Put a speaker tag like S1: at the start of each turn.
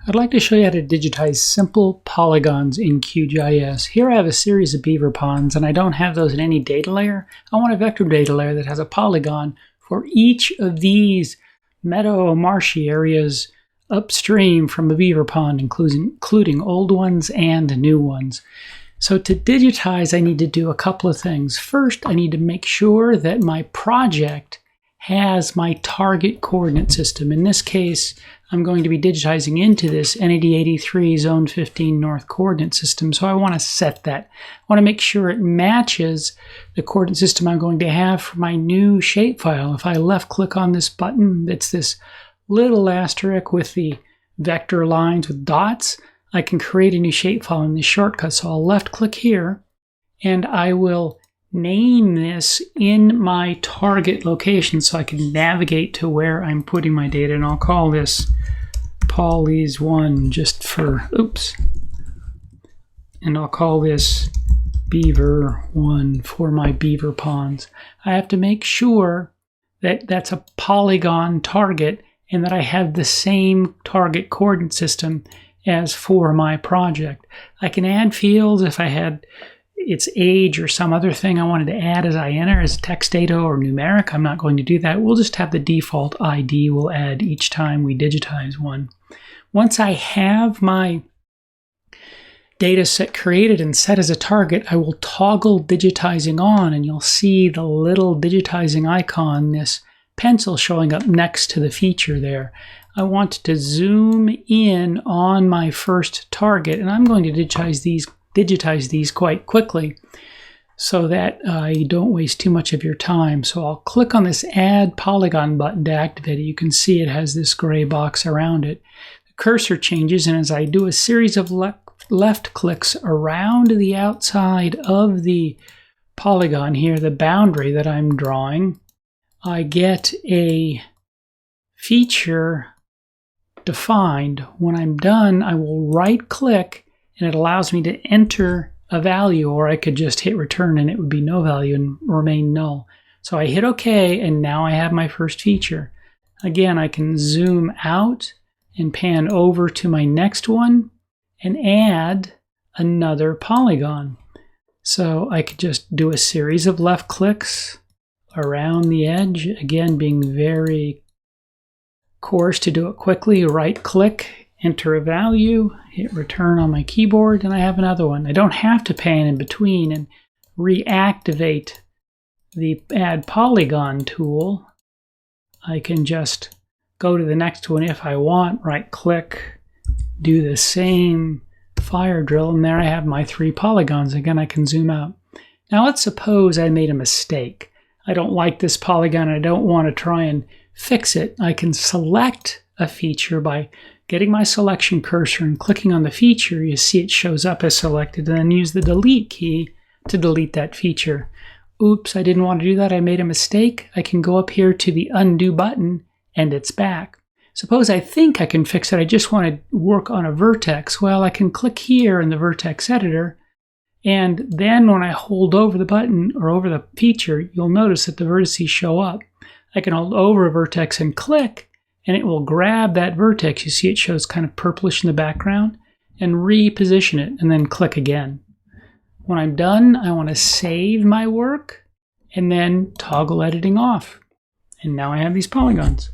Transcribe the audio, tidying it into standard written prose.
S1: I'd like to show you how to digitize simple polygons in QGIS. Here I have a series of beaver ponds, and I don't have those in any data layer. I want a vector data layer that has a polygon for each of these meadow marshy areas upstream from a beaver pond, including old ones and new ones. So to digitize, I need to do a couple of things. First, I need to make sure that my project has my target coordinate system. In this case, I'm going to be digitizing into this NAD 83 Zone 15 North coordinate system, so I want to set that. I want to make sure it matches the coordinate system I'm going to have for my new shapefile. If I left-click on this button, it's this little asterisk with the vector lines with dots, I can create a new shapefile in this shortcut. So I'll left-click here, and I will name this in my target location so I can navigate to where I'm putting my data, and I'll call this Polys 1 just for, and I'll call this Beaver 1 for my beaver ponds. I have to make sure that that's a polygon target and that I have the same target coordinate system as for my project. I can add fields if I had its age or some other thing I wanted to add as I enter as text data or numeric. I'm not going to do that. We'll just have the default ID we'll add each time we digitize one. Once I have my data set created and set as a target, I will toggle digitizing on, and you'll see the little digitizing icon, this pencil showing up next to the feature there. I want to zoom in on my first target, and I'm going to digitize these quite quickly so that you don't waste too much of your time. So I'll click on this Add Polygon button to activate it. You can see it has this gray box around it. The cursor changes, and as I do a series of left clicks around the outside of the polygon here, the boundary that I'm drawing, I get a feature defined. When I'm done, I will right-click, and it allows me to enter a value, or I could just hit return and it would be no value and remain null. So I hit OK, and now I have my first feature. Again, I can zoom out and pan over to my next one and add another polygon. So I could just do a series of left clicks around the edge, again being very coarse to do it quickly. Right click, enter a value, hit return on my keyboard, and I have another one. I don't have to pan in between and reactivate the Add Polygon tool. I can just go to the next one if I want, right click, do the same fire drill, and there I have my 3 polygons. Again, I can zoom out. Now let's suppose I made a mistake. I don't like this polygon, I don't want to try and fix it. I can select a feature by getting my selection cursor and clicking on the feature. You see it shows up as selected, and then use the delete key to delete that feature. Oops, I didn't want to do that. I made a mistake. I can go up here to the undo button, and it's back. Suppose I think I can fix it. I just want to work on a vertex. Well, I can click here in the vertex editor, and then when I hold over the button or over the feature, you'll notice that the vertices show up. I can hold over a vertex and click, and it will grab that vertex. You see it shows kind of purplish in the background, and reposition it, and then click again. When I'm done, I want to save my work and then toggle editing off. And now I have these polygons.